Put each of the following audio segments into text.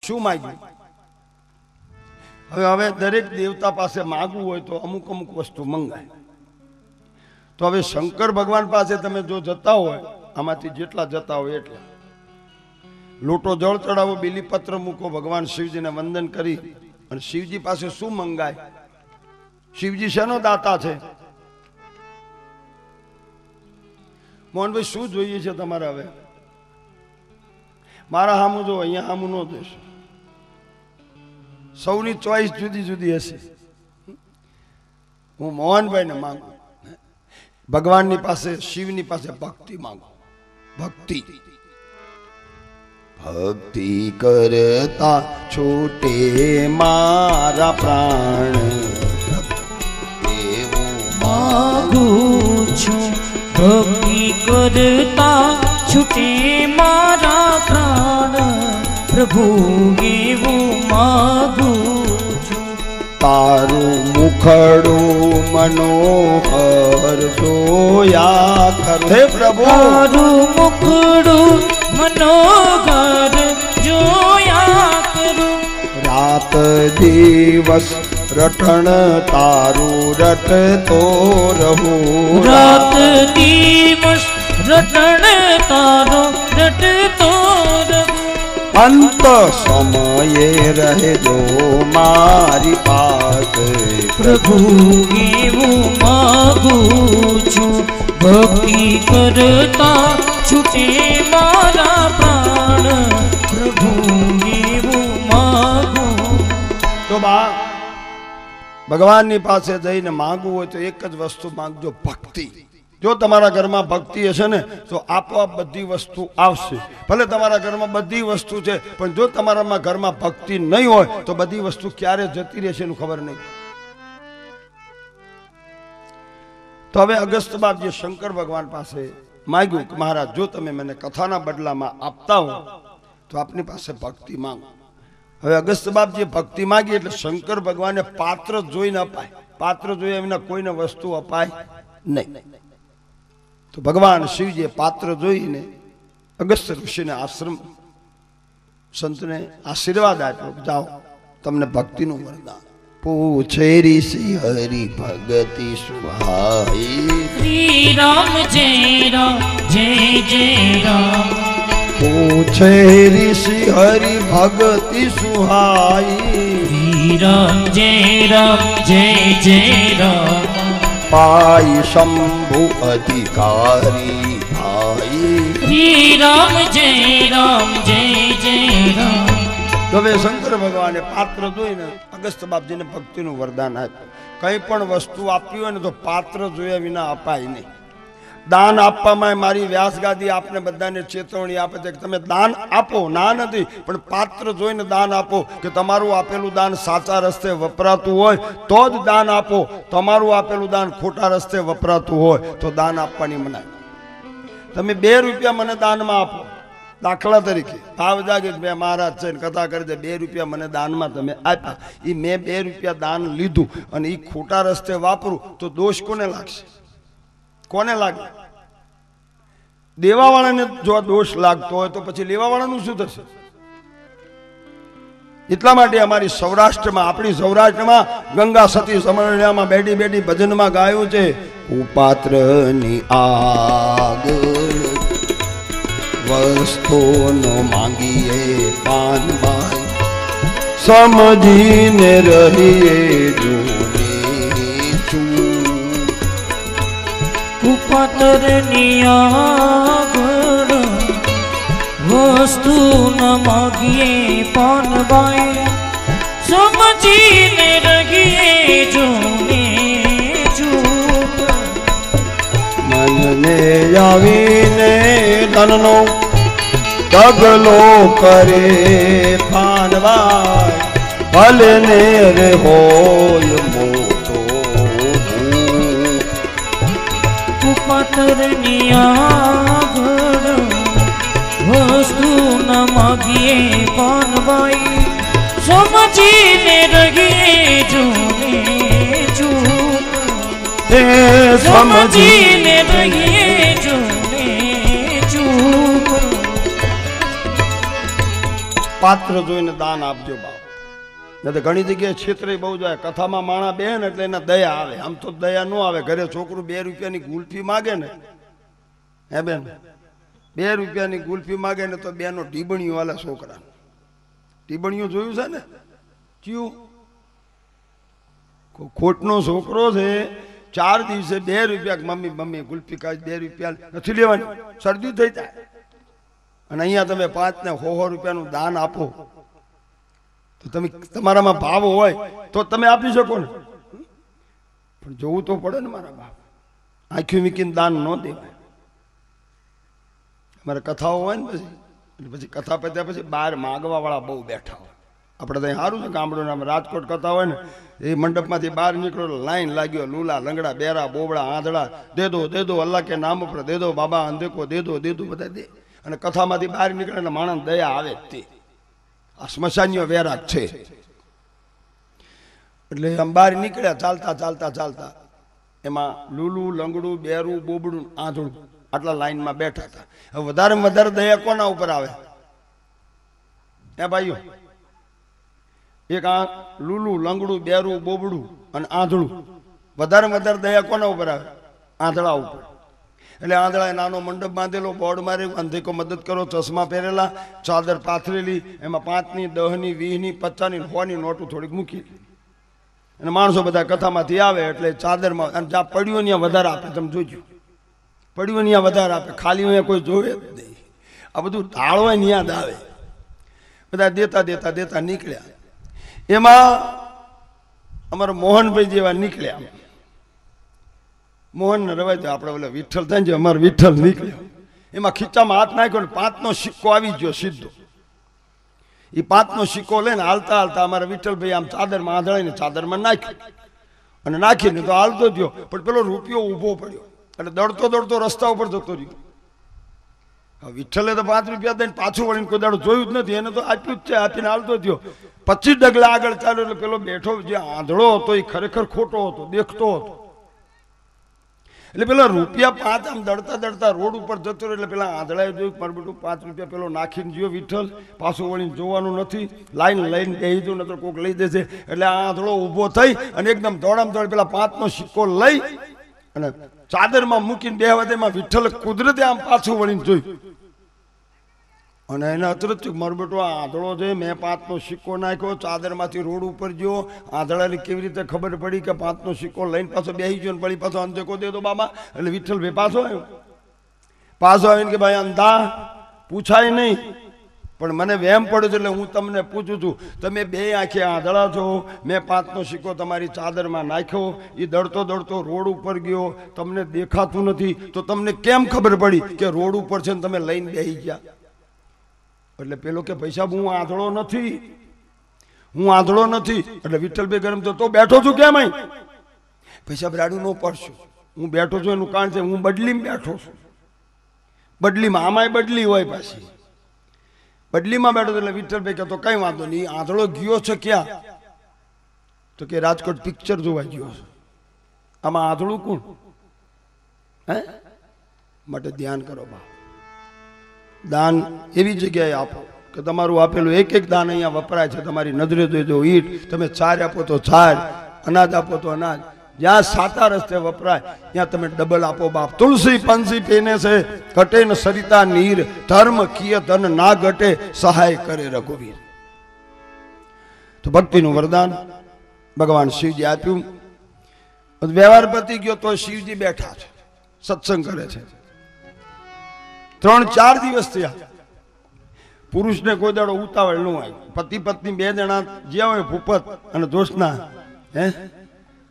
શું માગ્યું? હવે દરેક દેવતા પાસે માગવું હોય તો અમુક અમુક વસ્તુ મંગાય. તો હવે શંકર ભગવાન પાસે તમે જો જતા હોય, આમાંથી જેટલા જતા હોય એટલા લોટો જળ ચડાવો, બીલીપત્ર મૂકો, ભગવાન શિવજીને વંદન કરી અને શિવજી પાસે શું મંગાય? શિવજી શેનો દાતા છે? મોહનભાઈ શું જોઈએ છે તમારે? હવે મારા હામું જો, અહીંયા હામું ન જોઈશું. સૌની ચોઈસ જુદી જુદી હશે. હું મોહનભાઈને માંગુ, ભગવાનની પાસે, શિવની પાસે ભક્તિ માંગુ. ભક્તિ ભક્તિ કરતા છૂટે મારા પ્રાણ, એવું માગું છું. ભક્તિ કરતા છૂટે મારા પ્રાણ, પ્રભુ એવું માગું છું. તારું મુખડું મનોહર જોયા કરું. હે પ્રભુ, તારું મુખડું મનોહર જોયા કરું. રાત દિવસ રટણ તારું રટતો રહું. રાત દિવસ રટણ તારો રટતો રહું. અંત સમયે રહેજો મારી પાસે, પ્રભુ એવું માગું છું. ભક્તિ કરતા છૂટે મારા પ્રાણ, પ્રભુ એવું માગું. તો બા ભગવાનની પાસે જઈને માંગવું હોય તો એક જ વસ્તુ માંગજો, ભક્તિ. જો તમારા ઘરમાં ભક્તિ હશે ને તો આપોઆપ બધી વસ્તુ આવશે. ભલે તમારા ઘરમાં બધી વસ્તુ છે, પણ જો તમારામાં ઘરમાં ભક્તિ નહીં હોય તો બધી વસ્તુ ક્યારે જતી રહેશે એનું ખબર નહીં. તો હવે અગસ્ત્ય બાપજીએ શંકર ભગવાન પાસે માંગ્યું કે મહારાજ, જો તમે મને કથાના બદલામાં આપતા હો તો આપની પાસે ભક્તિ માંગો. હવે અગસ્ત્ય બાપજીએ ભક્તિ માંગી એટલે શંકર ભગવાને પાત્ર જોઈને અપાય. પાત્ર જોયા વિના કોઈને વસ્તુ અપાય નહીં. તો ભગવાન શિવજીએ પાત્ર જોઈને અગસ્ત્ય ઋષિને આશ્રમ સંતને આશીર્વાદ આપ્યો, જાઓ તમને ભક્તિનું વરદાન. પૂછે ઋષિ હરિ ભગતિ સુહાઈ. શ્રી રામ જય રામ જય જય રામ. પૂછે ઋષિ હરિ ભગતિ સુહાઈ. શ્રી રામ જય રામ જય જય રામ. પાઈ શંભુ અધિકારી ભાઈ. શ્રી રામ જય રામ જય જય રામ. હવે શંકર ભગવાને પાત્ર જોઈને અગસ્ત્ય બાપજીને ભક્તિનું વરદાન આપ્યું. કંઈ પણ વસ્તુ આપવી હોય ને તો પાત્ર જોયા વિના અપાય નહીં. દાન આપવામાં મારી વ્યાસગાદી આપને બધાને ચેતવણી આપે છે કે તમે દાન આપો, ના નથી, પણ પાત્ર જોઈને દાન આપો કે તમારું આપેલું દાન સાચા રસ્તે વપરાતું હોય તો જ દાન આપો. તમારું આપેલું દાન ખોટા રસ્તે વપરાતું હોય તો દાન આપવાની મનાય. તમે 2 રૂપિયા મને દાનમાં આપો, દાખલા તરીકે ભાવ જાગે મેં મહારાજ છે ને કથા કરી દે, 2 રૂપિયા મને દાનમાં તમે આપ્યા, એ મેં 2 રૂપિયા દાન લીધું અને એ ખોટા રસ્તે વાપરું તો દોષ કોને લાગશે? કોને લાગે? દેવાવાળાને જો દોષ લાગતો હોય તો પછી લેવાવાળાનું શું થશે? એટલા માટે અમારી સૌરાષ્ટ્રમાં, આપણી સૌરાષ્ટ્રમાં ગંગા સતી સમરણ્યામાં બેઠી બેઠી ભજનમાં ગાયું છે, કુપાત્રની આગળ વસ્તુનો માંગીએ પાનબાઈ, સમજીને રહીએ કુપાત્રની આગળ વસ્તુ ન માગીએ પાનબાઈ, સમજીને રહીએ જોને ચૂપ. મનને આવીને ધનનો ડગલો કરે પાનબાઈ, ભલે ને રે હોય મોટો. કુપાત્રની આગળ વસ્તુ ન માગીએ પાનબાઈ, સમજીને રહીએ જોને ચૂપ. સમજીને રહીએ જોને ચૂપ. પાત્ર જોઈને દાન આપજો બાપ. નહીં તો ઘણી જગ્યાએ છેતરે બહુ જાય. કથામાં માણા બે ને એટલે એને દયા આવે. આમ તો દયા ન આવે. ઘરે છોકરું 2 રૂપિયાની ગુલ્ફી માગે ને, હે બેન, 2 રૂપિયાની ગુલ્ફી માગે ને તો બેનો ઢીબણીઓ વાળા છોકરા. ઢીબણીઓ જોયું છે ને? ચિયું ખોટનો છોકરો છે, 4 દિવસે 2 રૂપિયા, મમ્મી મમ્મી ગુલ્ફી કાઢ 2 રૂપિયા નથી લેવાની, શરદી થઈ જાય. અને અહીંયા તમે 5 ને 100 રૂપિયાનું દાન આપો તો તમે તમારામાં ભાવ હોય તો તમે આપી શકો ને. પણ જોવું તો પડે ને મારા બાપ. આંખી મીકીને દાન ન દેવાય. અમારે કથાઓ હોય ને પછી કથા પત્યા પછી બહાર માગવા વાળા બહુ બેઠા હોય. આપણે ત્યાં સારું છે ગામડું, રાજકોટ કથા હોય ને એ મંડપમાંથી બહાર નીકળો, લાઈન લાગ્યો, લૂલા લંગડા બેરા બોબડા આંધળા, દે દો અલ્લાહ કે નામ પર દે દો, બાબા અંધેકો દે દો બધા દે. અને કથામાંથી બહાર નીકળે ને માણસ દયા આવે જ તે. આ સ્મશાનીય વેરાગ છે. એટલે આમ બહાર નીકળ્યા ચાલતા ચાલતા ચાલતા, એમાં લૂલું લંગડું બેરું બોબડું આંધળું આટલા લાઈનમાં બેઠા હતા. હવે વધારે દયા કોના ઉપર આવે? એ ભાઈઓ, એક આ લૂલું લંગડું બેરું બોબડું અને આંધળું, વધારે દયા કોના ઉપર આવે? આંધળા ઉપર. એટલે આંધળાએ નાનો મંડપ બાંધેલો, બોર્ડ માર્યો, અંધેકો મદદ કરો, ચશ્મા પહેરેલા, ચાદર પાથરેલી, એમાં 5ની 10ની 20ની 50ની 100ની નોટો થોડીક મૂકી. અને માણસો બધા કથામાંથી આવે એટલે ચાદરમાં, અને જ્યાં પડ્યું ત્યાં વધારે આપે. તમે જોજો, પડ્યું ત્યાં વધારે આપે, ખાલી અહીંયા કોઈ જોવે જ નહીં. આ બધું ઢાળ હોય ને યાદ આવે. બધા દેતા નીકળ્યા. એમાં અમારા મોહનભાઈ જેવા નીકળ્યા. મોહન ને રવાય તો આપણે ઓલા વિઠ્ઠલ થાય ને, અમારો વિઠ્ઠલ નીકળ્યો. એમાં ખીચામાં હાથ નાખ્યો ને 5નો સિક્કો આવી ગયો સીધો. એ 5નો સિક્કો લઈને હાલતા અમારા વિઠ્ઠલભાઈ આમ ચાદરમાં આંધળાઈને ચાદરમાં નાખ્યો. અને નાખીને તો હાલતો થયો, પણ પેલો રૂપિયો ઊભો પડ્યો એટલે દોડતો રસ્તા ઉપર જતો રહ્યો. વિઠ્ઠલે તો 5 રૂપિયા દઈને પાછું વળીને કોઈ દાડો જોયું જ નથી. એને તો આપ્યું જ છે, આપીને હાલતો થયો. 25 ડગલા આગળ ચાલ્યો એટલે પેલો બેઠો જે આંધળો હતો એ ખરેખર ખોટો હતો, દેખતો હતો. એટલે પેલા રૂપિયા 5 આમ દડતા રોડ ઉપર જતો રહ્યો. એટલે પેલા આંધળાએ જોયું, મારું બેટું 5 રૂપિયા પેલો નાખીને જ્યો વિઠ્ઠલ, પાછું વળીને જોવાનું નથી, લાઈન લઈને બેસી દઉં નતો કોઈક લઈ દેશે. એટલે આ આંધળો ઊભો થઈ અને એકદમ દોડ પેલા 5નો સિક્કો લઈ અને ચાદરમાં મૂકીને બેહવા દેમાં વિઠ્ઠલે કુદરતે આમ પાછું વળીને જોયું. અને એને અચરજ થયું, મારું બેટું આ આંધળો છે, મેં 5નો સિક્કો નાખ્યો, ચાદરમાંથી રોડ ઉપર ગયો, આંધળાને કેવી રીતે ખબર પડી કે 5નો સિક્કો લઈને પાછો બેસી ગયો ને પડી પાછો અંધેકો દે દો બાબા. એટલે વિઠ્ઠલ ભાઈ પાછો આવીને કે ભાઈ અંધા પૂછાય નહીં, પણ મને વહેમ પડ્યો છે એટલે હું તમને પૂછું છું, તમે 2 આંખે આંધળા છો, મેં 5નો સિક્કો તમારી ચાદરમાં નાખ્યો, એ દોડતો રોડ ઉપર ગયો, તમને દેખાતું નથી, તો તમને કેમ ખબર પડી કે રોડ ઉપર છે ને તમે લઈને બેસી ગયા? એટલે પેલો કે પૈસા હું આંધળો નથી. એટલે વિઠ્ઠલભાઈ ગરમ તો બેઠો છું કેમ અહીં? પૈસા બ્રાડું ન પડશું, હું બેઠો છું એનું કારણ છે હું બદલીમાં બેઠો છું. બદલીમાં આમાંય બદલી હોય, પાછી બદલીમાં બેઠો. એટલે વિઠ્ઠલભાઈ કે તો કઈ વાંધો નહીં, આંધળો ગયો છે ક્યાં? તો કે રાજકોટ પિક્ચર જોવા ગયો છે. આમાં આંધળું કોણ? હે? માટે ધ્યાન કરો બા. દાન એવી જગ્યાએ આપો કે તમારું આપેલું એક દાન અહીંયા વપરાય છે. તમારી નજરે જોઈજો ઈટ, તમે 4 આપો તો 4, અનાજ આપો તો અનાજ. જ્યાં સાતા રસ્તે વપરાય ત્યાં તમે ડબલ આપો બાપ. તુલસી પંસી પીને છે ઘટે ન સરિતા નીર, ધર્મ કિય ધન ના ઘટે, સહાય કરે રઘુવીર. તો ભક્તિનું વરદાન ભગવાન શિવજી આપ્યું. વ્યવહાર પતી ગયો તો શિવજી બેઠા છે, સત્સંગ કરે છે. 3-4 દિવસ થયા. પુરુષને કોઈ દાડો ઉતાવળ ન હોય. પતિ પત્ની 2 જણા જ્યાં હોય, ભૂપત અને જોશના,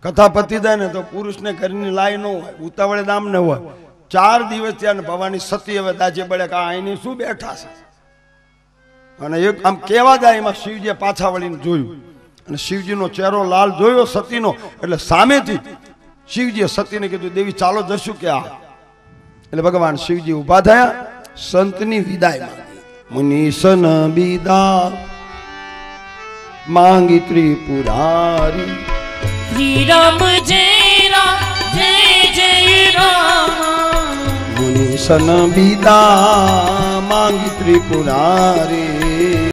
કથા પતી જાય ને તો પુરુષને ઘરની લાય ન હોય, ઉતાવળે દામ ન હોય. 4 દિવસ થયા ને ભવાની સતી હવે દાજે બળે કે અહીંની શું બેઠા છે. અને એક આમ કેવા જાય એમાં શિવજીએ પાછા વળીને જોયું અને શિવજીનો ચહેરો લાલ જોયો સતીનો. એટલે સામેથી શિવજીએ સતીને કીધું, દેવી ચાલો જશું કે આ. એટલે ભગવાન શિવજી ઉભા થયા, સંતની વિદાય માંગી. મુનિશન વિદા માંગી ત્રિપુરારી. શ્રી રામ જય રામ. મુનિશન વિદા માંગી ત્રિપુરારી.